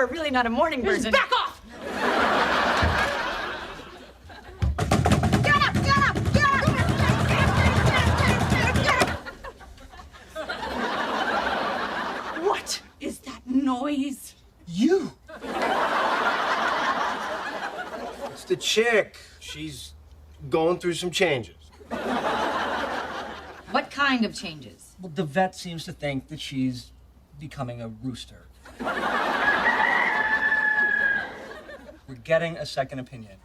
are really not a morning person. Back off! Get up! Get up! Get up! Get up! What is that noise? You! It's the chick. She's going through some changes. What kind of changes? Well, the vet seems to think that she's becoming a rooster. We're getting a second opinion.